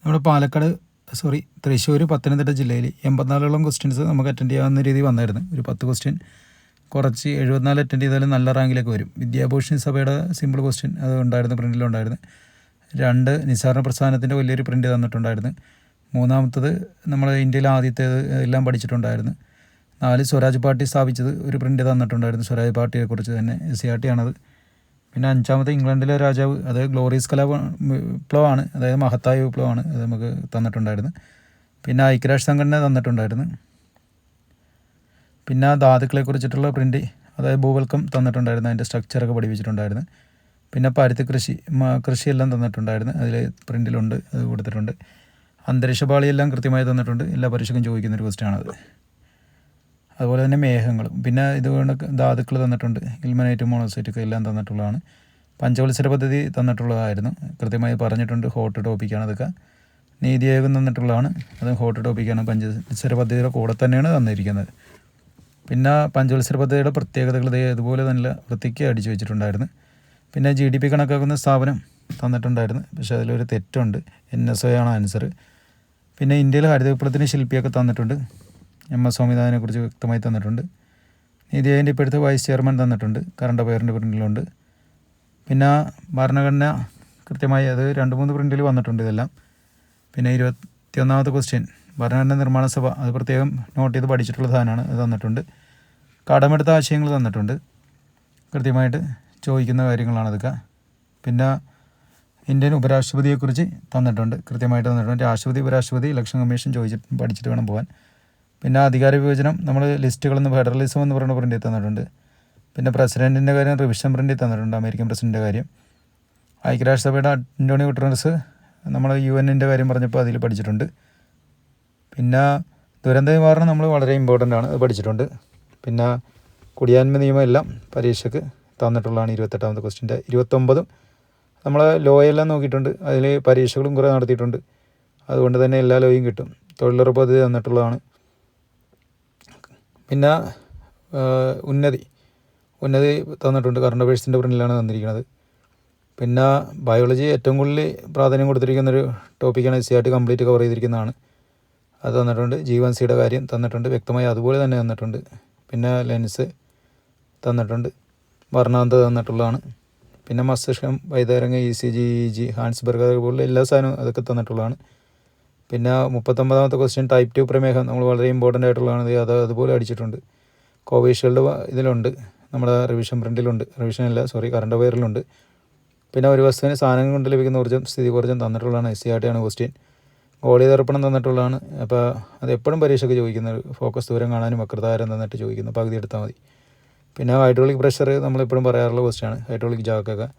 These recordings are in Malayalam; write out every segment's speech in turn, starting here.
നമ്മുടെ പാലക്കാട് തൃശ്ശൂർ പത്തനംതിട്ട ജില്ലയിൽ 84ഓളം ക്വസ്റ്റ്യൻസ് നമുക്ക് അറ്റൻഡ് ചെയ്യാവുന്ന രീതി വന്നായിരുന്നു. ഒരു 10 ക്വസ്റ്റ്യൻ കുറച്ച് 74 അറ്റൻഡ് ചെയ്താലും നല്ല റാങ്കിലേക്ക് വരും. വിദ്യാഭൂഷൺ സഭയുടെ സിമ്പിൾ ക്വസ്റ്റ്യൻ അത് ഉണ്ടായിരുന്നു, പ്രിൻറ്റിലുണ്ടായിരുന്നു. 2 നിസ്സാരണ പ്രസ്ഥാനത്തിൻ്റെ വലിയൊരു പ്രിൻറ്റ് തന്നിട്ടുണ്ടായിരുന്നു. 3-മത്തത് നമ്മൾ ഇന്ത്യയിലെ ആദ്യത്തേത് എല്ലാം പഠിച്ചിട്ടുണ്ടായിരുന്നു. 4 സ്വരാജ് പാർട്ടി സ്ഥാപിച്ചത് ഒരു പ്രിൻറ്റ് തന്നിട്ടുണ്ടായിരുന്നു, സ്വരാജ് പാർട്ടിയെക്കുറിച്ച് തന്നെ, SCRT ആണത്. പിന്നെ 5-മത്തെ ഇംഗ്ലണ്ടിലെ രാജാവ്, അത് ഗ്ലോറിയസ് വിപ്ലവമാണ്, അതായത് മഹത്തായ വിപ്ലവമാണ്, അത് നമുക്ക് തന്നിട്ടുണ്ടായിരുന്നു. പിന്നെ ഐക്യരാഷ്ട്ര സംഘടന തന്നിട്ടുണ്ടായിരുന്നു. പിന്നെ ധാതുക്കളെ കുറിച്ചിട്ടുള്ള പ്രിൻറ്റ്, അതായത് ഭൂവൽക്കം തന്നിട്ടുണ്ടായിരുന്നു, അതിൻ്റെ സ്ട്രക്ചറൊക്കെ പഠിപ്പിച്ചിട്ടുണ്ടായിരുന്നു. പിന്നെ പരുത്തി കൃഷിയെല്ലാം തന്നിട്ടുണ്ടായിരുന്നു, അതിൽ പ്രിൻറ്റിലുണ്ട്, അത് കൊടുത്തിട്ടുണ്ട്. അന്തരീക്ഷ പാളിയെല്ലാം കൃത്യമായി തന്നിട്ടുണ്ട്, എല്ലാ പരീക്ഷയ്ക്കും ചോദിക്കുന്നൊരു ക്വസ്റ്റ്യനാണത്. അതുപോലെ തന്നെ മേഘങ്ങളും, പിന്നെ ഇതുകൊണ്ട് ധാതുക്കൾ തന്നിട്ടുണ്ട്, ഇൽമനൈറ്റ്, മോണോസൈറ്റ് എല്ലാം തന്നിട്ടുള്ളതാണ്. പഞ്ചവത്സര പദ്ധതി തന്നിട്ടുള്ളതായിരുന്നു, കൃത്യമായി പറഞ്ഞിട്ടുണ്ട്, ഹോട്ട് ടോപ്പിക്കാണ് അതൊക്കെ. നീതി ആയോഗം തന്നിട്ടുള്ളതാണ്, അത് ഹോട്ട് ടോപ്പിക്കാണ്, പഞ്ചവത്സര പദ്ധതിയുടെ കൂടെ തന്നെയാണ് തന്നിരിക്കുന്നത്. പിന്നെ പഞ്ചവത്സര പദ്ധതിയുടെ പ്രത്യേകതകൾ ഇതുപോലെ നല്ല വൃത്തിക്ക് അടിച്ചു വെച്ചിട്ടുണ്ടായിരുന്നു. പിന്നെ GDP കണക്കാക്കുന്ന സ്ഥാപനം തന്നിട്ടുണ്ടായിരുന്നു, പക്ഷേ അതിലൊരു തെറ്റുണ്ട്, NSO ആണ് ആൻസർ. പിന്നെ ഇന്ത്യയിൽ ഹരിത വിപ്ലവത്തിന് ശില്പിയൊക്കെ തന്നിട്ടുണ്ട്, MS സ്വാമിനാഥനെക്കുറിച്ച് വ്യക്തമായി തന്നിട്ടുണ്ട്. നീതി ആയോഗിൻ്റെ ഇപ്പോഴത്തെ വൈസ് ചെയർമാൻ തന്നിട്ടുണ്ട്, കറണ്ട് അഫയറിൻ്റെ പ്രിൻറ്റിലുണ്ട്. പിന്നെ ഭരണഘടന കൃത്യമായി അത് 2-3 പ്രിൻറ്റിൽ വന്നിട്ടുണ്ട് ഇതെല്ലാം. പിന്നെ 21-മത്തെ ക്വസ്റ്റ്യൻ ഭരണഘടന നിർമ്മാണ സഭ, അത് പ്രത്യേകം നോട്ട് ചെയ്ത് പഠിച്ചിട്ടുള്ള സാധനമാണ്, അത് തന്നിട്ടുണ്ട്. കടമെടുത്ത ആശയങ്ങൾ തന്നിട്ടുണ്ട്, കൃത്യമായിട്ട് ചോദിക്കുന്ന കാര്യങ്ങളാണ് അതൊക്കെ. പിന്നെ ഇന്ത്യൻ ഉപരാഷ്ട്രപതിയെക്കുറിച്ച് തന്നിട്ടുണ്ട്, കൃത്യമായിട്ട് തന്നിട്ടുണ്ട്. രാഷ്ട്രപതി, ഉപരാഷ്ട്രപതി, ഇലക്ഷൻ കമ്മീഷൻ പഠിച്ചിട്ട് വേണം പോകാൻ. പിന്നെ അധികാര വിഭജനം, നമ്മൾ ലിസ്റ്റുകളെന്ന് ഫെഡറലിസം എന്ന് പറയുന്ന പ്രിൻറ്റിൽ തന്നിട്ടുണ്ട്. പിന്നെ പ്രസിഡൻറ്റിൻ്റെ കാര്യം റിവിഷൻ പ്രിൻറ്റിൽ തന്നിട്ടുണ്ട്, അമേരിക്കൻ പ്രസിഡൻറ്റിൻ്റെ കാര്യം. ഐക്യരാഷ്ട്രസഭയുടെ അന്റോണിയോ ഗുട്ടറസ് നമ്മൾ UN-ൻ്റെ കാര്യം പറഞ്ഞപ്പോൾ അതിൽ പഠിച്ചിട്ടുണ്ട്. പിന്നെ ദുരന്ത നിവാരണം നമ്മൾ വളരെ ഇമ്പോർട്ടൻ്റ് ആണ്, അത് പഠിച്ചിട്ടുണ്ട്. പിന്നെ കുടിയാന്മ നിയമം എല്ലാം പരീക്ഷയ്ക്ക് തന്നിട്ടുള്ളതാണ്. 28-മത്തെ ക്വസ്റ്റ്യൻ്റെ 29 നമ്മൾ ലോ എല്ലാം നോക്കിയിട്ടുണ്ട്, അതിൽ പരീക്ഷകളും കുറേ നടത്തിയിട്ടുണ്ട്, അതുകൊണ്ട് തന്നെ എല്ലാ ലോയും കിട്ടും. തൊഴിലുറപ്പ് പദ്ധതി തന്നിട്ടുള്ളതാണ്. പിന്നെ ഉന്നതി തന്നിട്ടുണ്ട്, കറണ്ട് അഫയേഴ്സിൻ്റെ പ്രിൻറ്റിലാണ് തന്നിരിക്കുന്നത്. പിന്നെ ബയോളജി ഏറ്റവും കൂടുതൽ പ്രാധാന്യം കൊടുത്തിരിക്കുന്നൊരു ടോപ്പിക്കാണ്, SCRT കംപ്ലീറ്റ് കവർ ചെയ്തിരിക്കുന്നതാണ്, അത് തന്നിട്ടുണ്ട്. ജീവൻസിയുടെ കാര്യം തന്നിട്ടുണ്ട്, വ്യക്തമായി അതുപോലെ തന്നെ തന്നിട്ടുണ്ട്. പിന്നെ ലെൻസ് തന്നിട്ടുണ്ട്, വർണ്ണാന്തത തന്നിട്ടുള്ളതാണ്. പിന്നെ മസ്തിഷ്കം, വൈദ്യരംഗം, ECG, EEG, ഹാൻസ്ബർഗ് പോലുള്ള എല്ലാ സാധനവും അതൊക്കെ തന്നിട്ടുള്ളതാണ്. പിന്നെ 39-മത്തെ ക്വസ്റ്റ്യൻ ടൈപ്പ് 2 പ്രമേഹം, നമ്മൾ വളരെ ഇമ്പോർട്ടൻ്റ് ആയിട്ടുള്ളതാണ്, അത് അതുപോലെ അടിച്ചിട്ടുണ്ട്. കോവിഷീൽഡ് ഇതിലുണ്ട്, നമ്മുടെ റിവിഷൻ പ്രിൻറ്റിലുണ്ട്, കറണ്ട് അഫയറിലുണ്ട്. പിന്നെ ഒരു വസ്തുവിന് സാധനങ്ങൾ കൊണ്ട് ലഭിക്കുന്ന ഊർജ്ജം, സ്ഥിതികോർജ്ജം തന്നിട്ടുള്ളതാണ്, SCRT ആണ് ക്വസ്റ്റ്യൻ. ഗോളീയ ദർപ്പണം തന്നിട്ടുള്ളതാണ്, അപ്പോൾ അത് എപ്പോഴും പരീക്ഷയ്ക്ക് ചോദിക്കുന്നത്, ഫോക്കസ് ദൂരം കാണാനും വക്രതാരം തന്നിട്ട് ചോദിക്കുന്നു, പകുതി എടുത്താൽ മതി. പിന്നെ ഹൈഡ്രോളിക് പ്രഷർ നമ്മളെപ്പോഴും പറയാറുള്ള ക്വസ്റ്റ്യനാണ്, ഹൈഡ്രോളിക് ജാക്കൊക്കെ.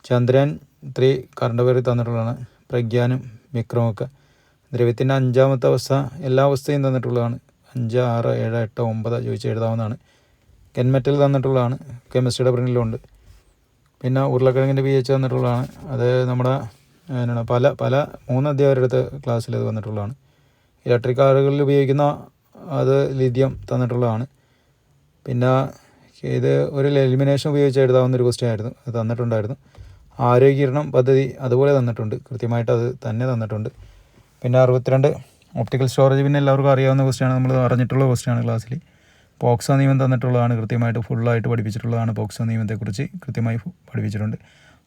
ചന്ദ്രയാൻ 3 കറണ്ട് അഫയറിൽ തന്നിട്ടുള്ളതാണ്, പ്രഗ്യാനും വിക്രമൊക്കെ. ദ്രവ്യത്തിൻ്റെ 5-മത്തെ അവസ്ഥ എല്ലാ അവസ്ഥയും തന്നിട്ടുള്ളതാണ്, 5, 6, 7, 8, 9 ചോദിച്ച് എഴുതാവുന്നതാണ്. കെൻമെറ്റൽ തന്നിട്ടുള്ളതാണ്, കെമിസ്ട്രിയുടെ പ്രിൻറ്റിലുണ്ട്. പിന്നെ ഉരുളക്കിഴങ്ങിൻ്റെ pH തന്നിട്ടുള്ളതാണ്, അത് നമ്മുടെ പല 3 അധ്യാപകരുടെ അടുത്ത് ക്ലാസ്സിൽ അത് വന്നിട്ടുള്ളതാണ്. ഇലക്ട്രിക് കാറുകളിൽ ഉപയോഗിക്കുന്ന അത് ലിഥിയം തന്നിട്ടുള്ളതാണ്. പിന്നെ ഇത് ഒരു എലിമിനേഷൻ ഉപയോഗിച്ച് എഴുതാവുന്നൊരു ക്വസ്റ്റ്യൻ ആയിരുന്നു, അത് തന്നിട്ടുണ്ടായിരുന്നു. ആരോഗ്യകിരണം പദ്ധതി അതുപോലെ തന്നിട്ടുണ്ട്, കൃത്യമായിട്ട് അത് തന്നെ തന്നിട്ടുണ്ട്. പിന്നെ 62 ഒപ്റ്റിക്കൽ സ്റ്റോറേജ്, പിന്നെ എല്ലാവർക്കും അറിയാവുന്ന ക്വസ്റ്റ്യനാണ്, നമ്മൾ അറിഞ്ഞിട്ടുള്ള ക്വസ്റ്റ്യനാണ് ക്ലാസ്സിൽ. പോക്സോ നിയമം തന്നിട്ടുള്ളതാണ്, കൃത്യമായിട്ട് ഫുള്ളായിട്ട് പഠിപ്പിച്ചിട്ടുള്ളതാണ്. പോക്സോ നിയമത്തെക്കുറിച്ച് കൃത്യമായി പഠിപ്പിച്ചിട്ടുണ്ട്.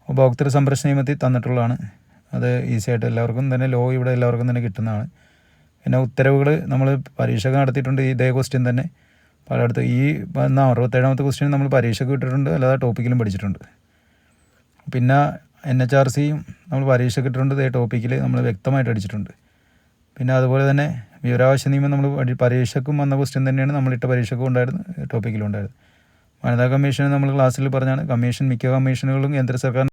ഉപഭോക്തൃ സംരക്ഷണ നിയമത്തിൽ തന്നിട്ടുള്ളതാണ്, അത് ഈസിയായിട്ട് എല്ലാവർക്കും തന്നെ, ലോ ഇവിടെ എല്ലാവർക്കും തന്നെ കിട്ടുന്നതാണ്. പിന്നെ ഉത്തരവുകൾ നമ്മൾ പരീക്ഷയ്ക്ക് നടത്തിയിട്ടുണ്ട്, ഇതേ ക്വസ്റ്റ്യൻ തന്നെ പലയിടത്ത്. ഈ 67-മത്തെ ക്വസ്റ്റ്യൻ നമ്മൾ പരീക്ഷയ്ക്ക് വിട്ടിട്ടുണ്ട്, അല്ലാതെ ടോപ്പിക്കിലും പഠിച്ചിട്ടുണ്ട്. പിന്നെ NHRCയും നമ്മൾ പരീക്ഷയ്ക്ക് ഇട്ടിട്ടുണ്ട്, ഇതേ ടോപ്പിക്കിൽ നമ്മൾ വ്യക്തമായിട്ട് അടിച്ചിട്ടുണ്ട്. പിന്നെ അതുപോലെ തന്നെ വിവരാവകാശ നിയമം നമ്മൾ പരീക്ഷയ്ക്കും വന്ന ക്വസ്റ്റ്യൻ തന്നെയാണ്, നമ്മളിട്ട പരീക്ഷയ്ക്കും ഉണ്ടായിരുന്നു, ടോപ്പിക്കിലും ഉണ്ടായിരുന്നു. വനിതാ കമ്മീഷൻ നമ്മൾ ക്ലാസ്സിൽ പറഞ്ഞാണ്, മിക്ക കമ്മീഷനുകളും കേന്ദ്ര സർക്കാർ